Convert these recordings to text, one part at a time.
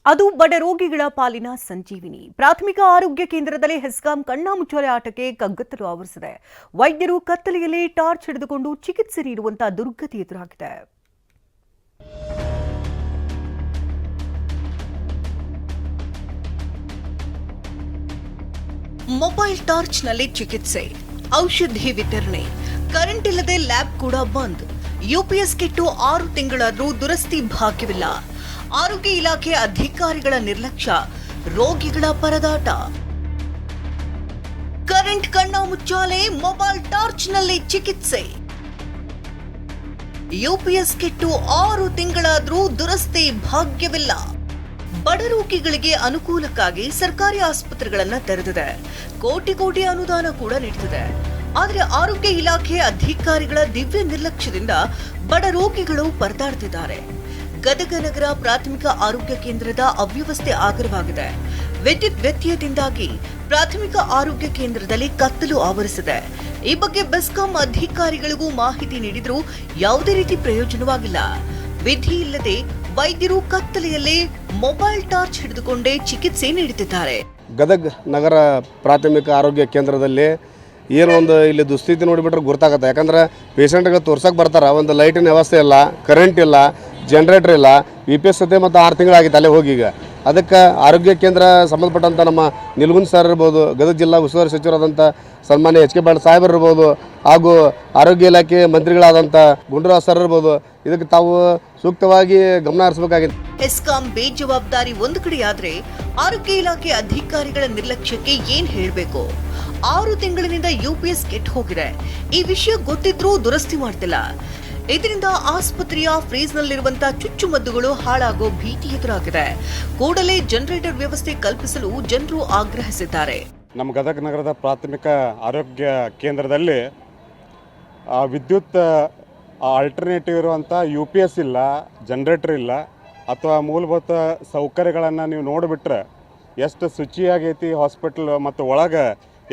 ಅದು ಬಡ ರೋಗಿಗಳ ಪಾಲಿನ ಸಂಜೀವಿನಿ. ಪ್ರಾಥಮಿಕ ಆರೋಗ್ಯ ಕೇಂದ್ರದಲ್ಲಿ ಹೆಸ್ಕಾಂ ಕಣ್ಣಾಮುಚ್ಚಾಲೆ ಆಟಕ್ಕೆ ಕಗ್ಗತ್ತಲು ಆವರಿಸಿದೆ. ವೈದ್ಯರು ಕತ್ತಲೆಯಲ್ಲಿ ಟಾರ್ಚ್ ಹಿಡಿದುಕೊಂಡು ಚಿಕಿತ್ಸೆ ನೀಡುವಂತಹ ದುರ್ಗತಿ ಎದುರಾಗಿದೆ. ಮೊಬೈಲ್ ಟಾರ್ಚ್ನಲ್ಲಿ ಚಿಕಿತ್ಸೆ, ಔಷಧಿ ವಿತರಣೆ, ಕರೆಂಟ್ ಇಲ್ಲದೆ ಲ್ಯಾಬ್ ಕೂಡ ಬಂದ್. ಯುಪಿಎಸ್ ಕೆಟ್ಟು 6 ತಿಂಗಳಾದರೂ ದುರಸ್ತಿ ಭಾಗ್ಯವಿಲ್ಲ. ಆರೋಗ್ಯ ಇಲಾಖೆ ಅಧಿಕಾರಿಗಳ ನಿರ್ಲಕ್ಷ್ಯ, ರೋಗಿಗಳ ಪರದಾಟ. ಕರೆಂಟ್ ಕಣ್ಣಾಮುಚ್ಚಾಲೆ, ಮೊಬೈಲ್ ಟಾರ್ಚ್ನಲ್ಲಿ ಚಿಕಿತ್ಸೆ. ಯುಪಿಎಸ್ ಕೆಟ್ಟು 6 ತಿಂಗಳಾದರೂ ದುರಸ್ತಿ ಭಾಗ್ಯವಿಲ್ಲ. ಬಡ ರೋಗಿಗಳಿಗೆ ಅನುಕೂಲಕ್ಕಾಗಿ ಸರ್ಕಾರಿ ಆಸ್ಪತ್ರೆಗಳನ್ನ ತೆರೆದಿದೆ. ಕೋಟಿ ಅನುದಾನ ಕೂಡ ನೀಡುತ್ತಿದೆ. ಆದರೆ ಆರೋಗ್ಯ ಇಲಾಖೆ ಅಧಿಕಾರಿಗಳ ದಿವ್ಯ ನಿರ್ಲಕ್ಷ್ಯದಿಂದ ಬಡ ರೋಗಿಗಳು ಪರದಾಡ್ತಿದ್ದಾರೆ. ಗದಗ ನಗರ ಪ್ರಾಥಮಿಕ ಆರೋಗ್ಯ ಕೇಂದ್ರದ ಅವ್ಯವಸ್ಥೆ ಆಗರವಾಗಿದೆ. ವಿದ್ಯುತ್ ವ್ಯತ್ಯಯದಿಂದಾಗಿ ಪ್ರಾಥಮಿಕ ಆರೋಗ್ಯ ಕೇಂದ್ರದಲ್ಲಿ ಕತ್ತಲು ಆವರಿಸಿದೆ. ಈ ಬಗ್ಗೆ ಬೆಸ್ಕಾಂ ಅಧಿಕಾರಿಗಳಿಗೂ ಮಾಹಿತಿ ನೀಡಿದ್ರೂ ಯಾವುದೇ ರೀತಿ ಪ್ರಯೋಜನವಾಗಿಲ್ಲ. ವಿಧಿ ಇಲ್ಲದೆ ವೈದ್ಯರು ಕತ್ತಲೆಯಲ್ಲೇ ಮೊಬೈಲ್ ಟಾರ್ಚ್ ಹಿಡಿದುಕೊಂಡೇ ಚಿಕಿತ್ಸೆ ನೀಡುತ್ತಿದ್ದಾರೆ. ಗದಗ ನಗರ ಪ್ರಾಥಮಿಕ ಆರೋಗ್ಯ ಕೇಂದ್ರದಲ್ಲಿ ಏನೊಂದು ಇಲ್ಲಿ ದುಸ್ಥಿತಿ ನೋಡಿಬಿಟ್ರೆ ಗೊತ್ತಾಗುತ್ತೆ. ಯಾಕಂದ್ರೆ ಪೇಷಂಟ್ಗೆ ತೋರ್ಸಕ್ಕೆ ಬರ್ತಾರೆ, ಒಂದು ಲೈಟಿನ ವ್ಯವಸ್ಥೆ ಇಲ್ಲ, ಕರೆಂಟ್ ಇಲ್ಲ, ಜನ್ರೇಟರ್ ಇಲ್ಲ. UPS ಮತ್ತು 6 ತಿಂಗಳಾಗಿತ್ತು ಅಲ್ಲೇ ಹೋಗಿ. ಈಗ ಅದಕ್ಕೆ ಆರೋಗ್ಯ ಕೇಂದ್ರ ಸಂಬಂಧಪಟ್ಟಂಥ ನಮ್ಮ ನಿಲ್ಗುಂದ್ ಸರ್ ಇರ್ಬೋದು, ಗದಗ ಜಿಲ್ಲಾ ಉಸ್ತುವಾರಿ ಸಚಿವರಾದಂಥ ಸನ್ಮಾನ್ಯ HK ಪಾಟೀಲ್ ಸಾಹೇಬರು ಇರ್ಬೋದು, ಹಾಗೂ ಆರೋಗ್ಯ ಇಲಾಖೆ ಮಂತ್ರಿಗಳಾದಂಥ ಗುಂಡೂರಾವ್ ಸರ್ ಇರ್ಬೋದು, ಇದಕ್ಕೆ ತಾವು ಸೂಕ್ತವಾಗಿ ಗಮನ ಹರಿಸಬೇಕಾಗಿದೆ. ಹೆಸ್ಕಾಂ ಬೇಜವಾಬ್ದಾರಿ ಒಂದು ಕಡೆಯಾದ್ರೆ ಆರೋಗ್ಯ ಇಲಾಖೆ ಅಧಿಕಾರಿಗಳ ನಿರ್ಲಕ್ಷ್ಯಕ್ಕೆ ಏನ್ ಹೇಳಬೇಕು? 6 ತಿಂಗಳಿನಿಂದ UPS ಕೆಟ್ಟು ಹೋಗಿದೆ. ಈ ವಿಷಯ ಗೊತ್ತಿದ್ರೂ ದುರಸ್ತಿ ಮಾಡ್ತಿಲ್ಲ. ಇದರಿಂದ ಆಸ್ಪತ್ರೆಯ ಫ್ರೀಜ್ನಲ್ಲಿರುವಂತಹ ಚುಚ್ಚುಮದ್ದುಗಳು ಹಾಳಾಗೋ ಭೀತಿ ಎದುರಾಗಿದೆ. ಕೂಡಲೇ ಜನರೇಟರ್ ವ್ಯವಸ್ಥೆ ಕಲ್ಪಿಸಲು ಜನರು ಆಗ್ರಹಿಸಿದ್ದಾರೆ. ನಮ್ಮ ಗದಗ ನಗರದ ಪ್ರಾಥಮಿಕ ಆರೋಗ್ಯ ಕೇಂದ್ರದಲ್ಲಿ ವಿದ್ಯುತ್ ಆಲ್ಟರ್ನೇಟಿವ್ ಇರುವಂಥ UPS ಇಲ್ಲ, ಜನರೇಟರ್ ಇಲ್ಲ, ಅಥವಾ ಮೂಲಭೂತ ಸೌಕರ್ಯಗಳನ್ನು ನೀವು ನೋಡಿಬಿಟ್ರೆ ಎಷ್ಟು ಶುಚಿಯಾಗೈತಿ ಹಾಸ್ಪಿಟಲ್ ಮತ್ತು ಒಳಗೆ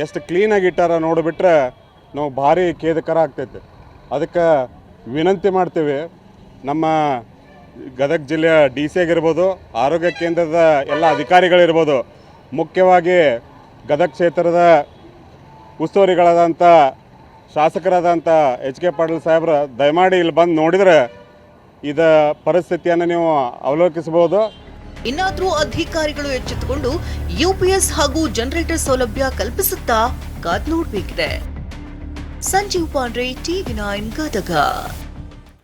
ಎಷ್ಟು ಕ್ಲೀನಾಗಿ ಇಟ್ಟಾರ ನೋಡಿಬಿಟ್ರೆ ನಾವು ಭಾರಿ ಖೇದಕರ ಆಗ್ತೈತೆ. ಅದಕ್ಕೆ ವಿನಂತಿ ಮಾಡ್ತೀವಿ, ನಮ್ಮ ಗದಗ ಜಿಲ್ಲೆಯ DC ಆಗಿರ್ಬೋದು, ಆರೋಗ್ಯ ಕೇಂದ್ರದ ಎಲ್ಲ ಅಧಿಕಾರಿಗಳಿರ್ಬೋದು, ಮುಖ್ಯವಾಗಿ ಗದಗ ಕ್ಷೇತ್ರದ ಉಸ್ತುವಾರಿಗಳಾದಂಥ ಶಾಸಕರಾದಂಥ HK ಪಾಟೀಲ್ ಸಾಹೇಬ್ರು ದಯಮಾಡಿ ಇಲ್ಲಿ ಬಂದು ನೋಡಿದರೆ ಇದ ಪರಿಸ್ಥಿತಿಯನ್ನು ನೀವು ಅವಲೋಕಿಸಬಹುದು. ಇನ್ನಾದರೂ ಅಧಿಕಾರಿಗಳು ಎಚ್ಚೆತ್ತುಕೊಂಡು UPS ಹಾಗೂ ಜನರೇಟರ್ ಸೌಲಭ್ಯ ಕಲ್ಪಿಸುತ್ತಾ ಕಾದ್ ನೋಡಬೇಕಿದೆ. ಸಂಜೀವ್ ಪಾಂಡ್ರೆ, TV9 ಗದಗ.